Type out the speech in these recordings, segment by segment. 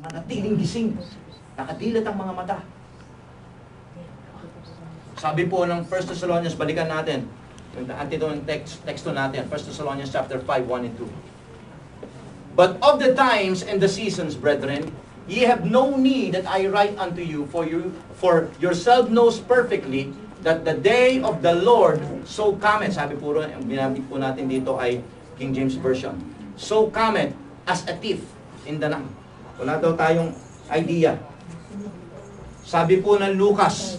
manatiling gising. Nakadilat ang mga mata. Sabi po ng 1 Thessalonians, balikan natin. Yung teksto natin, 1 Thessalonians chapter 5, 1 and 2. But of the times and the seasons, brethren, ye have no need that I write unto you, for yourself knows perfectly that the day of the Lord so cometh. Sabi po, ang binabit po natin dito ay King James Version. So cometh as a thief in the night. Wala daw tayong idea. Sabi po ng Lucas,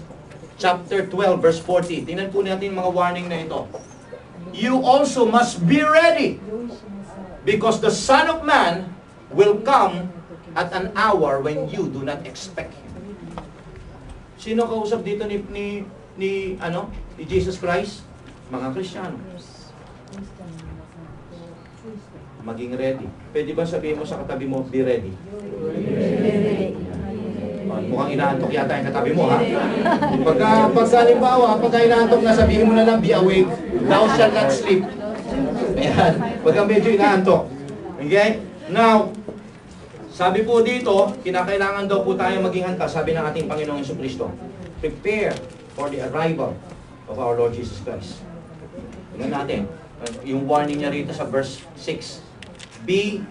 chapter 12, verse 40. Tingnan po natin yung mga warning na ito. You also must be ready, because the Son of Man will come at an hour when you do not expect Him. Sino kausap dito ni Jesus Christ? Mga Kristiyano. Maging ready. Pwede ba sabihin mo sa katabi mo, be ready? Mukhang inaantok yata yung katabi mo, ha? Pagka inaantok na, sabihin mo na lang, be awake. Thou shalt not sleep. Ayan. Pagka medyo inaantok. Okay? Now, sabi po dito, kinakailangan daw po tayo maging handa, sabi ng ating Panginoong Jesucristo. Prepare for the arrival of our Lord Jesus Christ. Tingnan natin. Yung warning niya rito sa verse 6. Be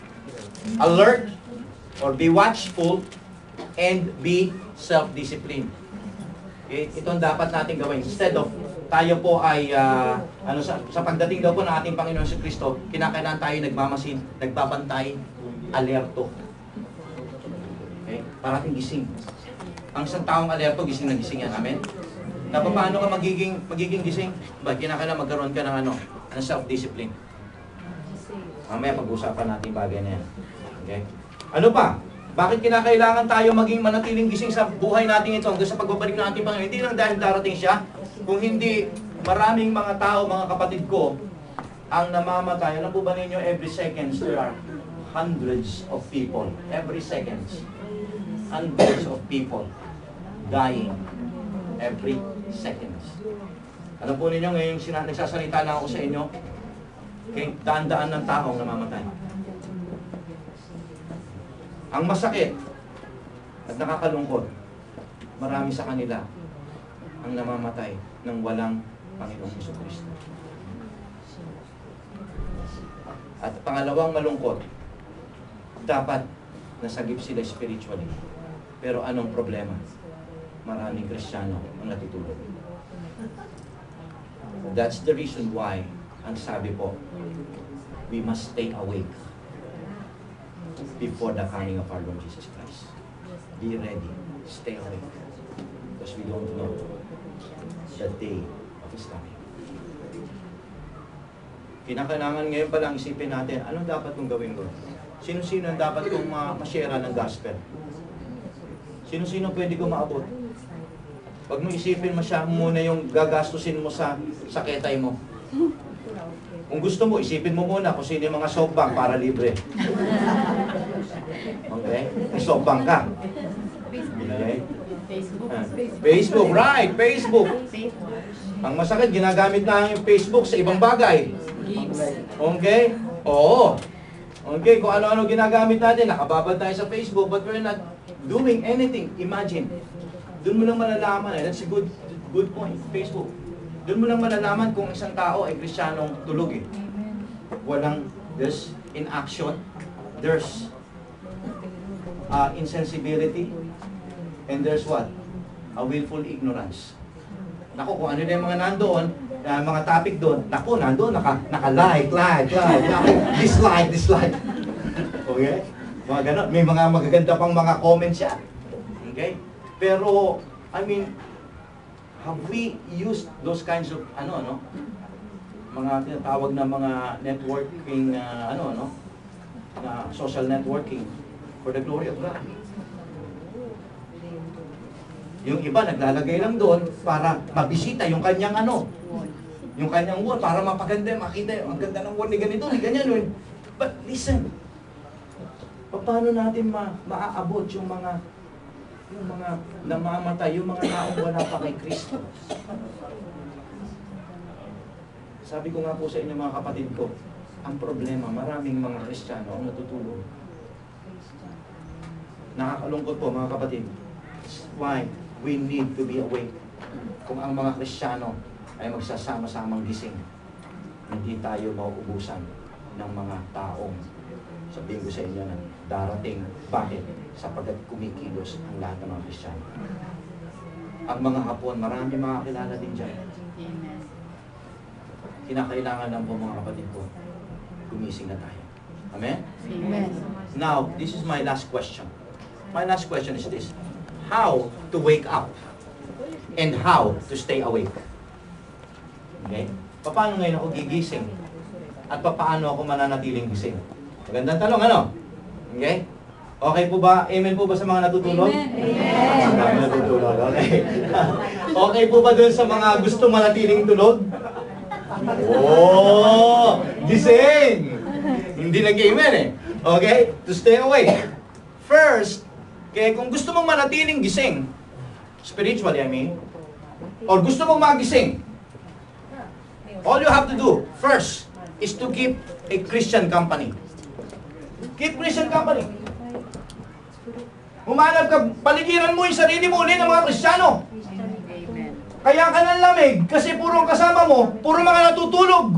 alert or be watchful and be self-disciplined. Okay? Ito ang dapat natin gawin. Instead of tayo po ay sa pagdating daw po ng ating Panginoon si Kristo, kinakailangan tayo nagmamasid, nagbabantay, alerto. Okay? Parating gising. Ang isang taong alerto, gising na gising yan. Amen? Na paano ka magiging gising? Ba, kinakailangan magkaroon ka ng self-discipline. Mamaya pag-usapan natin bagay na yan. Okay? Ano pa? Bakit kinakailangan tayo maging manatiling gising sa buhay natin ito hanggang sa pagbabalik ng ating Panginoon? Hindi lang dahil darating siya, kung hindi maraming mga tao, mga kapatid ko, ang namamatay. Alam po ba ninyo, every seconds there are hundreds of people. Every seconds. Hundreds of people dying every seconds. Alam po ninyo, ngayong nagsasalita na ako sa inyo, okay, daan-daan ng taong namamatay. Ang masakit at nakakalungkot, marami sa kanila ang namamatay ng walang Panginoong Jesucristo. At pangalawang malungkot, dapat nasagip sila spiritually. Pero anong problema? Maraming Kristiyano ang natutulog. That's the reason why, ang sabi po, we must stay awake before the coming of our Lord Jesus Christ. Be ready. Stay awake. Because we don't know the day of His coming. Kinakailangan ngayon pa lang isipin natin, ano dapat kong gawin ko? Sino-sino ang dapat kong ma-share ng gospel? Sino-sino pwede kong maabot? Huwag mo isipin muna yung gagastusin mo sa ketay mo. Kung gusto mo, isipin mo muna kung sino yung mga softbank para libre. Okay? Softbank ka. Okay? Facebook, right, Facebook. Ang masakit, ginagamit na yung Facebook sa ibang bagay. Okay? Oo. Okay, kung ano-ano ginagamit natin, nakababad tayo sa Facebook, but we're not doing anything. Imagine. Doon mo lang malalaman, that's a good point, Facebook. Doon mo lang malalaman kung isang tao ay Kristiyanong tulog eh. There's inaction, there's insensibility, and there's what? A willful ignorance. Naku, kung ano na yung mga nandoon, mga topic doon, naku, nandoon, naka-like, dislike. Okay? Mga ganon. May mga magaganda pang mga comments siya. Okay? Pero, I mean, have we used those kinds of, mga tinatawag na mga networking, na social networking for the glory of God? Yung iba, naglalagay lang doon para mabisita yung kanyang yung kanyang wall, para mapaganda, makita, ang ganda ng wall ni ganito, ni ganyan. But listen, paano natin maaabot yung mga namamatay, yung mga taong wala pa kay Kristo? Sabi ko nga po sa inyo mga kapatid ko, ang problema, maraming mga Kristiyano ang natutulog. Nakakalungkot po mga kapatid. That's why we need to be awake. Kung ang mga Kristiyano ay magsasama-samang gising, hindi tayo mauubusan ng mga taong, sabihin ko sa inyo na darating. Bakit? Sapagkat kumikilos ang lahat ng mga Kristiyano. Ang mga Hapon, marami makakilala din dyan. Kinakailangan lang po mga kapatid ko, gumising na tayo. Amen? Amen. Now, this is my last question. My last question is this. How to wake up and how to stay awake? Okay? Paano ngayon ako gigising? At paano ako mananatiling gising? Magandang tanong, ano? Okay? Okay po ba? Amen po ba sa mga natutulog? Amen. Ang dami natutulog. Okay. Okay po ba dun sa mga gusto manatiling tulog? Oh! Gising! Hindi nag-amen eh. Okay? To stay awake. First, kaya kung gusto mong manatiling gising, spiritually I mean, or gusto mong magising, all you have to do, first, is to keep a Christian company. Keep Christian company. Humanap ka, paligiran mo yung sarili mo ulit ng mga Kristiyano. Kaya ka ng lamig, kasi puro ang kasama mo, puro mga natutulog.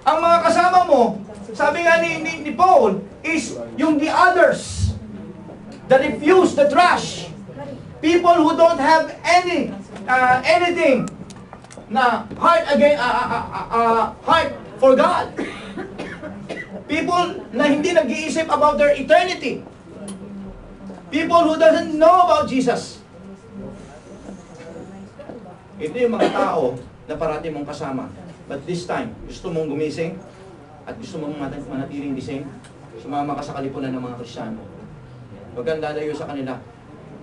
Ang mga kasama mo, sabi nga ni Paul, is yung the others, the refuse, the trash. People who don't have anything na heart heart for God. People na hindi nag-iisip about their eternity. People who doesn't know about Jesus. Ito yung mga tao na parati mong kasama. But this time, gusto mong gumising at gusto mong manatiling gising, sumama ka sa kalipunan ng mga Kristiyano. Huwag kang lalayo sa kanila.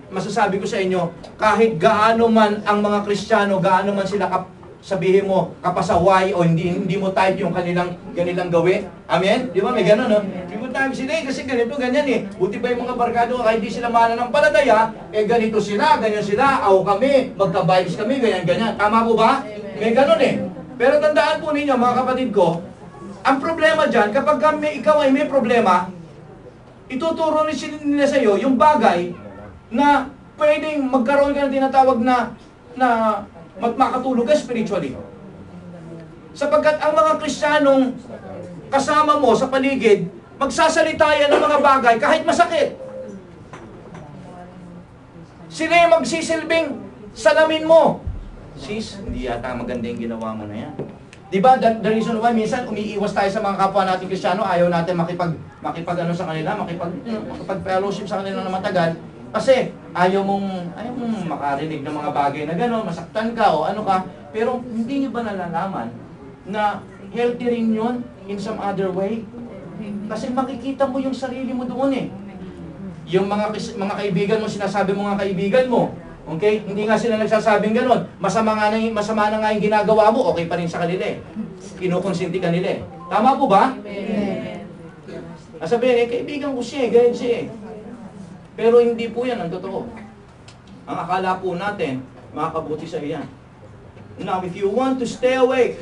Masasabi ko sa inyo, kahit gaano man ang mga Kristiyano, gaano man sila sabihin mo, kapasaway o hindi mo type yung kanilang gawin. Amen? Di ba? May gano'n, no? Hindi mo type sila kasi ganito, ganyan eh. Buti pa yung mga barkado, kahit di sila mananampalataya, ganito sila, ganyan sila, kami, magka-vibes kami, ganyan. Tama po ba? May gano'n eh. Pero tandaan po ninyo, mga kapatid ko, ang problema dyan, kapag ikaw ay may problema, ituturo nila sa iyo yung bagay na pwedeng magkaroon ka ng tinatawag na makatulog ka spiritually. Sapagkat ang mga Kristiyanong kasama mo sa paligid, magsasalita yan ng mga bagay kahit masakit. Sila yung magsisilbing salamin mo. Sis, hindi yata maganda yung ginawa mo na yan. Diba, the reason why minsan umiiwas tayo sa mga kapwa nating Kristiyano, ayaw natin makipag sa kanila, makipag-fellowship sa kanila na matagal. Kasi ayaw mong makarinig ng mga bagay na gano'n, masaktan ka o ano ka. Pero hindi nyo ba nalalaman na healthy rin yun in some other way? Kasi makikita mo yung sarili mo doon eh. Yung mga kaibigan mo, sinasabi mo nga kaibigan mo. Okay? Hindi nga sila nagsasabing gano'n. Masama na nga yung ginagawa mo, okay pa rin sa kanila eh. Kinukonsinti ka nila eh. Tama po ba? Amen. Sabihin kaibigan ko siya eh, ganyan siya eh. Pero hindi po yan ang totoo. Ang akala po natin, makakabuti sa iyan. Now, if you want to stay awake,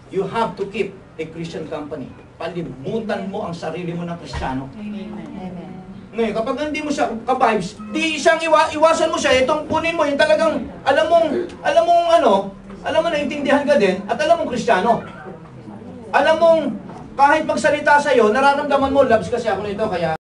you have to keep a Christian company. Palimutan mo ang sarili mo ng Kristiyano. Amen. Ngayon, kapag hindi mo siya ka-vibes, di siyang iwasan mo siya, itong kunin mo, yung talagang, alam mo naintindihan ka din, at alam mong Kristiyano. Alam mong, kahit magsalita sa'yo, nararamdaman mo, loves kasi ako nito, kaya